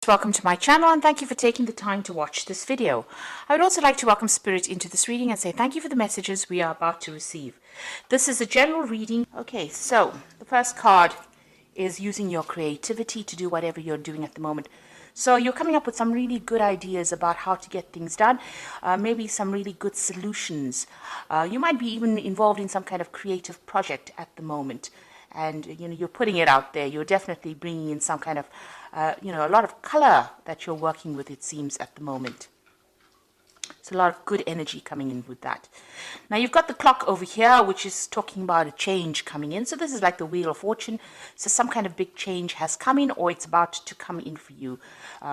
Welcome to my channel and thank you for taking the time to watch this video. I would also like to welcome Spirit into this reading and say thank you for the messages we are about to receive. This is a general reading. Okay, so the first card is using your creativity to do whatever you're doing at the moment. So you're coming up with some really good ideas about how to get things done, maybe some really good solutions. You might be even involved in some kind of creative project at the moment. And, you're putting it out there. You're definitely bringing in some kind of, a lot of color that you're working with, it seems, at the moment. It's a lot of good energy coming in with that. Now, you've got the clock over here, which is talking about a change coming in. So this is like the Wheel of Fortune. So some kind of big change has come in or it's about to come in for you.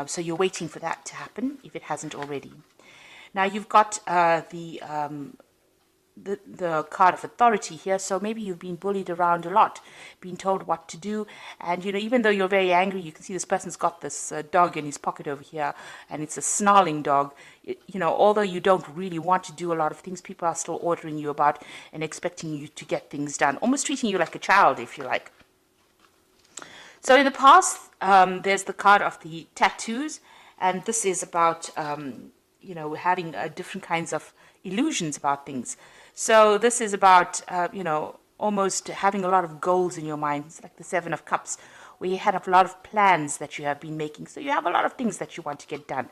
So you're waiting for that to happen if it hasn't already. Now, you've got the card of authority here. So maybe you've been bullied around a lot, been told what to do, and even though you're very angry, you can see this person's got this dog in his pocket over here, and it's a snarling dog. Although you don't really want to do a lot of things, people are still ordering you about and expecting you to get things done, almost treating you like a child, if you like. So in the past, there's the card of the tattoos, and this is about having different kinds of illusions about things. So this is about, almost having a lot of goals in your mind. It's like the Seven of Cups, where you have a lot of plans that you have been making. So you have a lot of things that you want to get done.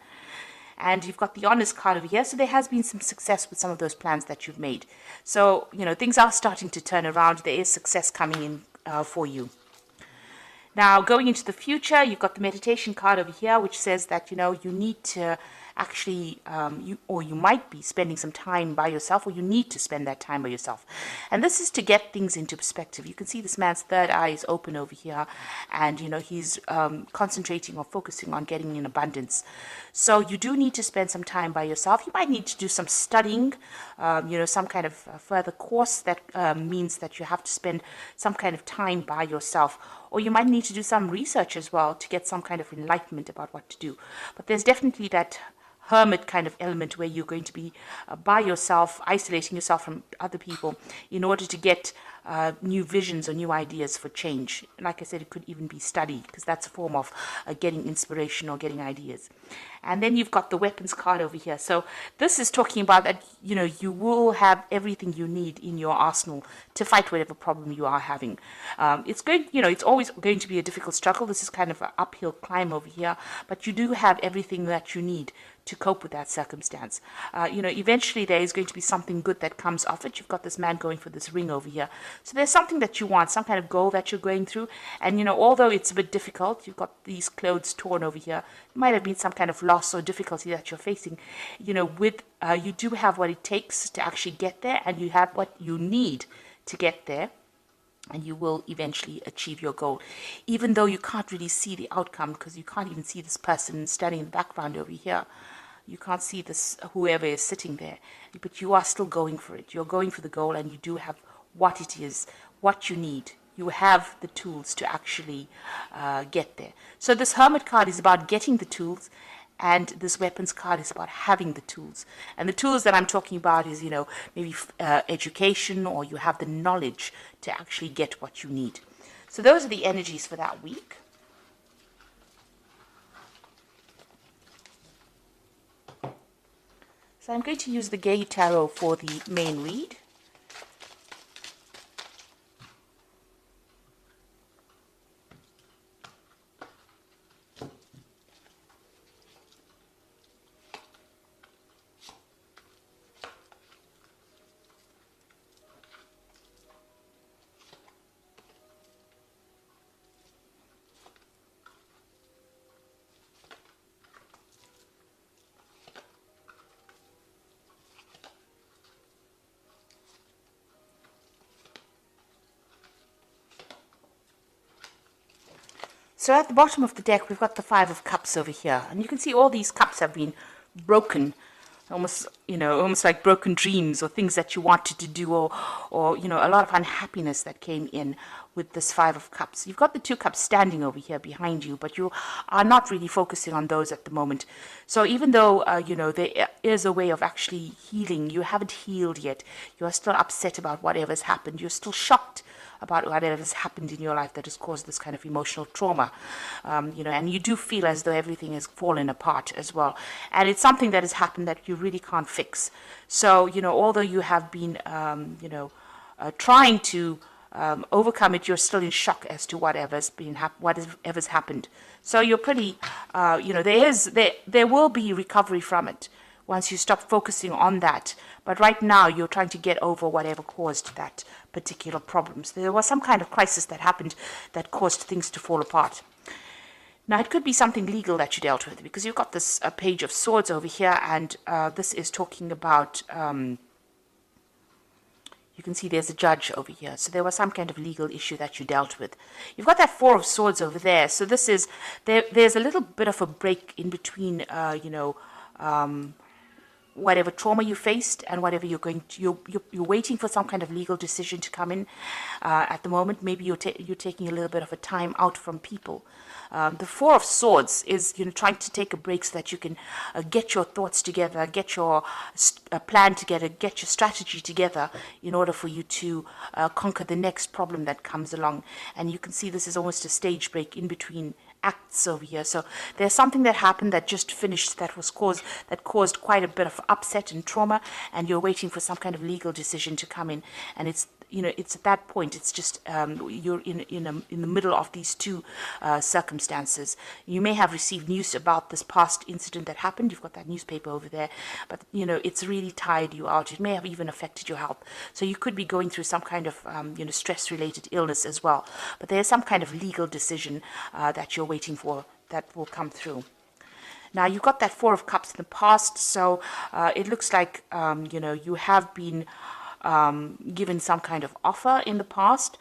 And you've got the Honest card over here. So there has been some success with some of those plans that you've made. So, things are starting to turn around. There is success coming in for you. Now, going into the future, you've got the Meditation card over here, which says that, you need to actually, you might be spending some time by yourself, or you need to spend that time by yourself. And this is to get things into perspective. You can see this man's third eye is open over here, and, he's concentrating or focusing on getting in abundance. So you do need to spend some time by yourself. You might need to do some studying, some kind of further course that means that you have to spend some kind of time by yourself. Or you might need to do some research as well to get some kind of enlightenment about what to do. But there's definitely that hermit kind of element where you're going to be by yourself, isolating yourself from other people in order to get new visions or new ideas for change. Like I said, it could even be study, because that's a form of getting inspiration or getting ideas. And then you've got the Weapons card over here. So this is talking about that, you will have everything you need in your arsenal to fight whatever problem you are having. It's always going to be a difficult struggle. This is kind of an uphill climb over here, but you do have everything that you need to cope with that circumstance. Eventually there is going to be something good that comes off it. You've got this man going for this ring over here. So there's something that you want, some kind of goal that you're going through. And, although it's a bit difficult, you've got these clothes torn over here. It might have been some kind of loss or difficulty that you're facing. You do have what it takes to actually get there, and you have what you need to get there. And you will eventually achieve your goal, even though you can't really see the outcome, because you can't even see this person standing in the background over here. You can't see this, whoever is sitting there, but you are still going for it. You're going for the goal, and you do have what it is, what you need. You have the tools to actually get there. So this Hermit card is about getting the tools, and this Weapons card is about having the tools. And the tools that I'm talking about is, maybe education, or you have the knowledge to actually get what you need. So those are the energies for that week. So I'm going to use the Gay Tarot for the main read. So at the bottom of the deck, we've got the Five of Cups over here. And you can see all these cups have been broken, almost like broken dreams or things that you wanted to do, or a lot of unhappiness that came in with this Five of Cups. You've got the Two Cups standing over here behind you, but you are not really focusing on those at the moment. So even though, there is a way of actually healing, you haven't healed yet. You are still upset about whatever's happened. You're still shocked about whatever has happened in your life that has caused this kind of emotional trauma, and you do feel as though everything has fallen apart as well. And it's something that has happened that you really can't fix. So, although you have been, trying to overcome it, you're still in shock as to whatever's happened. So you're pretty, there will be recovery from it once you stop focusing on that. But right now, you're trying to get over whatever caused that particular problem. So there was some kind of crisis that happened that caused things to fall apart. Now, it could be something legal that you dealt with, because you've got this Page of Swords over here, and this is talking about, you can see there's a judge over here. So there was some kind of legal issue that you dealt with. You've got that Four of Swords over there. So this is, there's a little bit of a break in between, whatever trauma you faced and whatever you're waiting for some kind of legal decision to come in at the moment. Maybe you're taking a little bit of a time out from people. The Four of Swords is trying to take a break so that you can get your thoughts together, get your plan together, get your strategy together in order for you to conquer the next problem that comes along. And you can see this is almost a stage break in between acts over here. So there's something that happened that just finished that caused quite a bit of upset and trauma, and you're waiting for some kind of legal decision to come in. And it's at that point, it's just you're in the middle of these two circumstances. You may have received news about this past incident that happened. You've got that newspaper over there, but it's really tired you out. It may have even affected your health. So you could be going through some kind of stress-related illness as well. But there's some kind of legal decision that you're waiting for that will come through. Now, you've got that Four of Cups in the past, so it looks like you have been given some kind of offer in the past.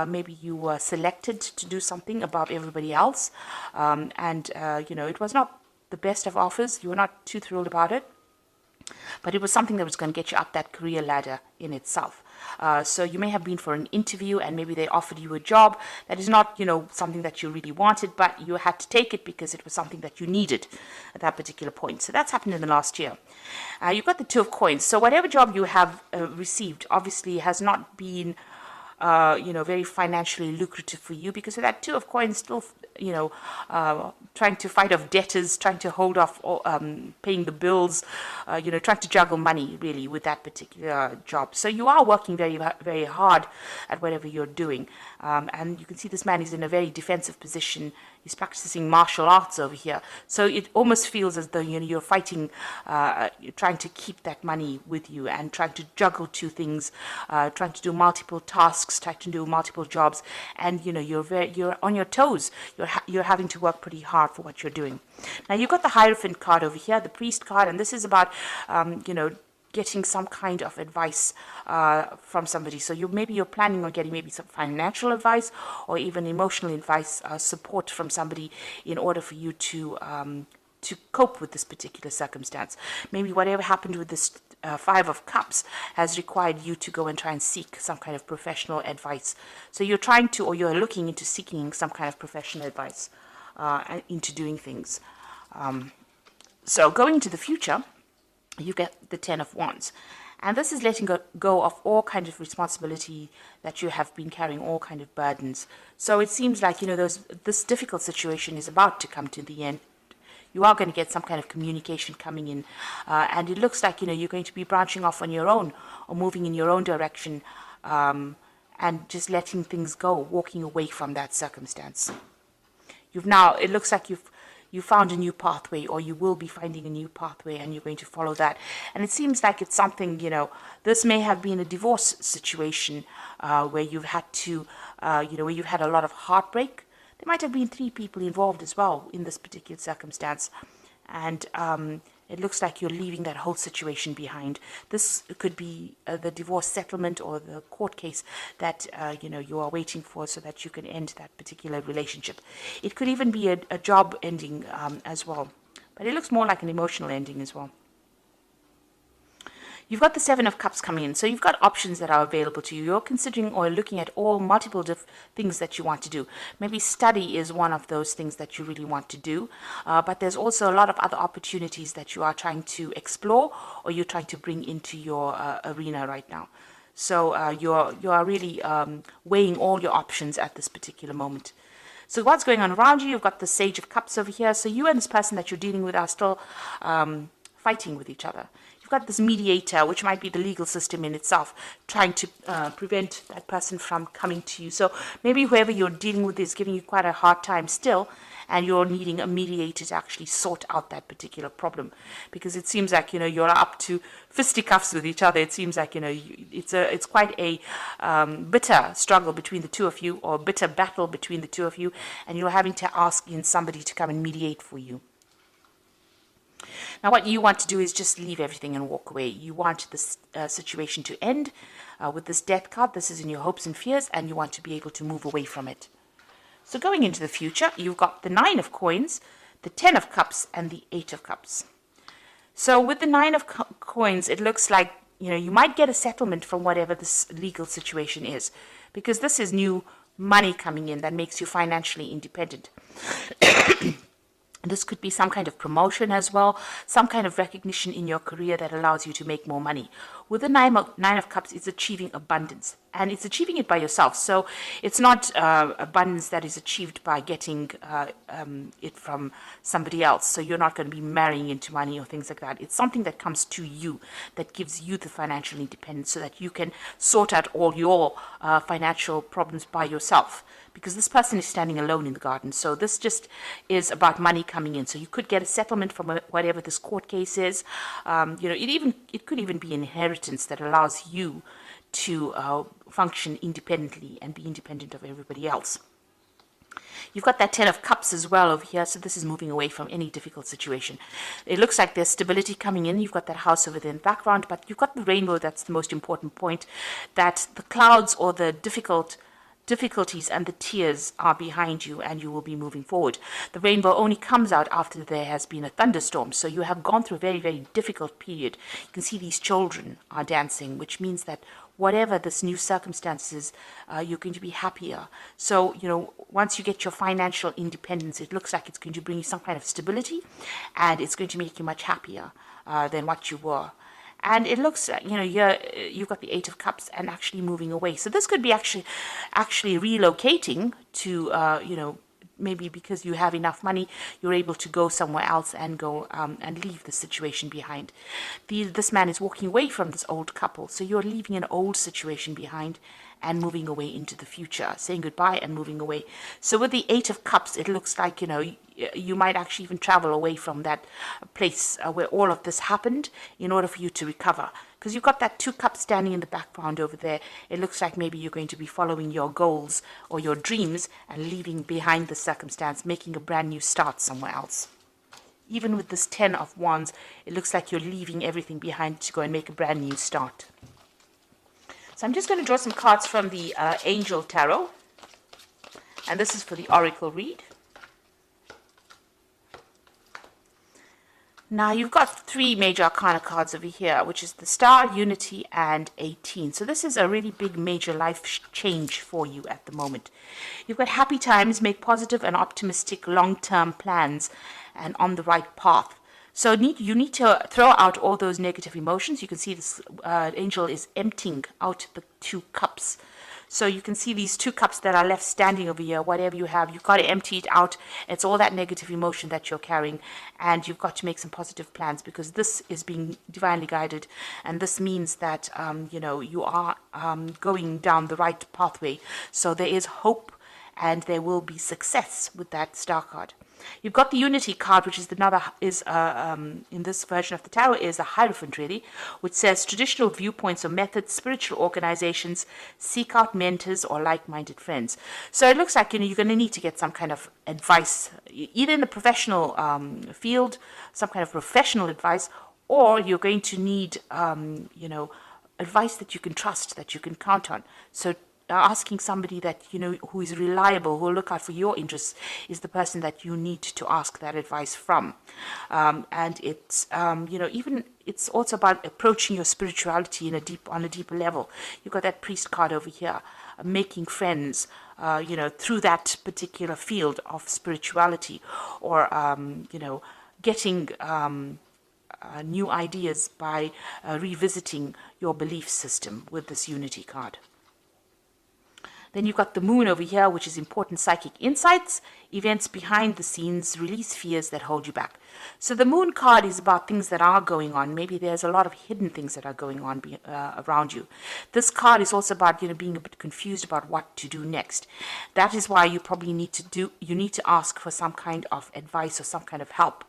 Maybe you were selected to do something above everybody else, and it was not the best of offers. You were not too thrilled about it, but it was something that was going to get you up that career ladder in itself. So you may have been for an interview, and maybe they offered you a job that is not, something that you really wanted, but you had to take it because it was something that you needed at that particular point. So that's happened in the last year. You've got the Two of Coins. So whatever job you have received obviously has not been very financially lucrative for you, because of that Two of Coins still, trying to fight off debtors, trying to hold off paying the bills, trying to juggle money really with that particular job. So you are working very, very hard at whatever you're doing. And you can see this man is in a very defensive position. He's practicing martial arts over here. So it almost feels as though you're fighting, you're trying to keep that money with you and trying to juggle two things, trying to do multiple tasks, trying to do multiple jobs, and you're on your toes. You're having to work pretty hard for what you're doing. Now you've got the Hierophant card over here, the Priest card, and this is about getting some kind of advice from somebody. So maybe you're planning on getting maybe some financial advice or even emotional advice, support from somebody in order for you to cope with this particular circumstance. Maybe whatever happened with this Five of Cups has required you to go and try and seek some kind of professional advice. So you're trying to, or you're looking into seeking some kind of professional advice into doing things. So going into the future, you get the Ten of Wands. And this is letting go of all kind of responsibility that you have been carrying, all kind of burdens. So it seems like, this difficult situation is about to come to the end. You are going to get some kind of communication coming in. And it looks like, you're going to be branching off on your own or moving in your own direction, and just letting things go, walking away from that circumstance. It looks like you found a new pathway, or you will be finding a new pathway, and you're going to follow that. And it seems like it's something, this may have been a divorce situation where you've had to, where you've had a lot of heartbreak. There might have been 3 people involved as well in this particular circumstance. And it looks like you're leaving that whole situation behind. This could be the divorce settlement or the court case that you are waiting for, so that you can end that particular relationship. It could even be a job ending as well, but it looks more like an emotional ending as well. You've got the Seven of Cups coming in, so you've got options that are available to you. You're considering or looking at all multiple things that you want to do. Maybe study is one of those things that you really want to do, but there's also a lot of other opportunities that you are trying to explore, or you're trying to bring into your arena right now. So you are really weighing all your options at this particular moment. So what's going on around you? You've got the Sage of Cups over here. So you and this person that you're dealing with are still fighting with each other. You've got this mediator, which might be the legal system in itself, trying to prevent that person from coming to you. So maybe whoever you're dealing with is giving you quite a hard time still, and you're needing a mediator to actually sort out that particular problem, because it seems like you're up to fisticuffs with each other. It seems like it's quite a bitter struggle between the two of you, or bitter battle between the two of you, and you're having to ask in somebody to come and mediate for you. Now, what you want to do is just leave everything and walk away. You want this situation to end with this Death card. This is in your hopes and fears, and you want to be able to move away from it. So going into the future, you've got the 9 of Coins, the 10 of Cups, and the 8 of Cups. So with the 9 of Coins, it looks like you might get a settlement from whatever this legal situation is, because this is new money coming in that makes you financially independent. This could be some kind of promotion as well, some kind of recognition in your career that allows you to make more money. With the Nine of Cups, it's achieving abundance, and it's achieving it by yourself. So it's not abundance that is achieved by getting it from somebody else. So you're not going to be marrying into money or things like that. It's something that comes to you, that gives you the financial independence so that you can sort out all your financial problems by yourself. Because this person is standing alone in the garden. So this just is about money coming in. So you could get a settlement from whatever this court case is. It could even be inheritance that allows you to function independently and be independent of everybody else. You've got that 10 of Cups as well over here, so this is moving away from any difficult situation. It looks like there's stability coming in. You've got that house over there in the background, but you've got the rainbow. That's the most important point, that the clouds or the difficulties and the tears are behind you, and you will be moving forward. The rainbow only comes out after there has been a thunderstorm, so you have gone through a very, very difficult period. You can see these children are dancing, which means that whatever this new circumstances, you're going to be happier. So, once you get your financial independence, it looks like it's going to bring you some kind of stability, and it's going to make you much happier than what you were. And it looks, you've got the 8 of Cups and actually moving away. So this could be actually relocating to, maybe because you have enough money, you're able to go somewhere else and go and leave the situation behind. This man is walking away from this old couple. So you're leaving an old situation behind and moving away into the future, saying goodbye and moving away. So with the 8 of Cups, it looks like, you might actually even travel away from that place where all of this happened in order for you to recover. Because you've got that 2 cups standing in the background over there. It looks like maybe you're going to be following your goals or your dreams and leaving behind the circumstance, making a brand new start somewhere else. Even with this 10 of Wands, it looks like you're leaving everything behind to go and make a brand new start. So I'm just going to draw some cards from the Angel Tarot. And this is for the Oracle read. Now, you've got 3 major arcana cards over here, which is the Star, Unity, and 18. So this is a really big major life change for you at the moment. You've got happy times, make positive and optimistic long-term plans, and on the right path. So you need to throw out all those negative emotions. You can see this angel is emptying out the 2 cups. So you can see these 2 cups that are left standing over here. Whatever you have, you've got to empty it out. It's all that negative emotion that you're carrying, and you've got to make some positive plans, because this is being divinely guided, and this means that you are going down the right pathway. So there is hope, and there will be success with that Star card. You've got the Unity card, which is in this version of the tarot is a Hierophant, really, which says traditional viewpoints or methods, spiritual organizations, seek out mentors or like-minded friends. So it looks like you're going to need to get some kind of advice, either in the professional field, some kind of professional advice, or you're going to need advice that you can trust, that you can count on. So asking somebody that who is reliable, who will look out for your interests, is the person that you need to ask that advice from. And it's even it's also about approaching your spirituality on a deeper level. You've got that Priest card over here, making friends through that particular field of spirituality, or getting new ideas by revisiting your belief system with this Unity card. Then you've got the moon over here, which is important psychic insights, events behind the scenes, release fears that hold you back. So the moon card is about things that are going on. Maybe there's a lot of hidden things that are going on around you. This card is also about, being a bit confused about what to do next. That is why you probably need to ask for some kind of advice or some kind of help.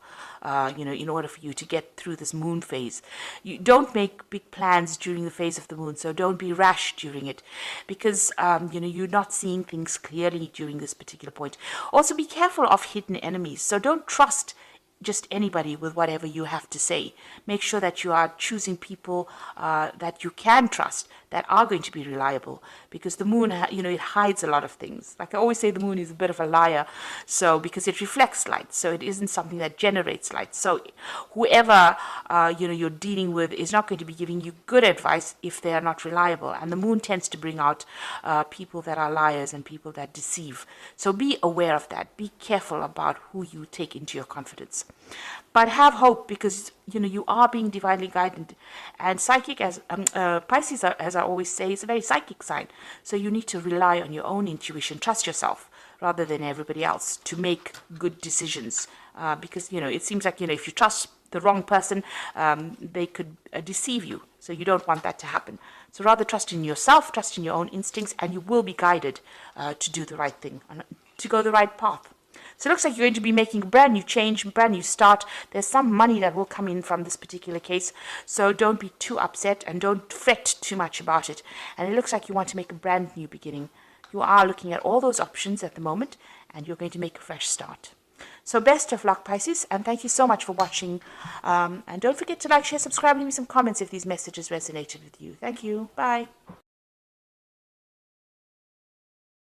In order for you to get through this moon phase. You don't make big plans during the phase of the moon, so don't be rash during it, because you're not seeing things clearly during this particular point. Also, be careful of hidden enemies, so don't trust just anybody with whatever you have to say. Make sure that you are choosing people that you can trust, that are going to be reliable, because the moon, it hides a lot of things. Like I always say, the moon is a bit of a liar, so because it reflects light, so it isn't something that generates light. So whoever you're dealing with is not going to be giving you good advice if they are not reliable. And the moon tends to bring out people that are liars and people that deceive. So be aware of that. Be careful about who you take into your confidence. But have hope, because you are being divinely guided. And psychic, as Pisces, as I always say, is a very psychic sign. So you need to rely on your own intuition, trust yourself rather than everybody else to make good decisions. Because it seems like if you trust the wrong person, they could deceive you. So you don't want that to happen. So rather trust in yourself, trust in your own instincts, and you will be guided to do the right thing, to go the right path. So it looks like you're going to be making a brand new change, brand new start. There's some money that will come in from this particular case. So don't be too upset and don't fret too much about it. And it looks like you want to make a brand new beginning. You are looking at all those options at the moment, and you're going to make a fresh start. So best of luck, Pisces, and thank you so much for watching. And don't forget to like, share, subscribe, and leave me some comments if these messages resonated with you. Thank you. Bye.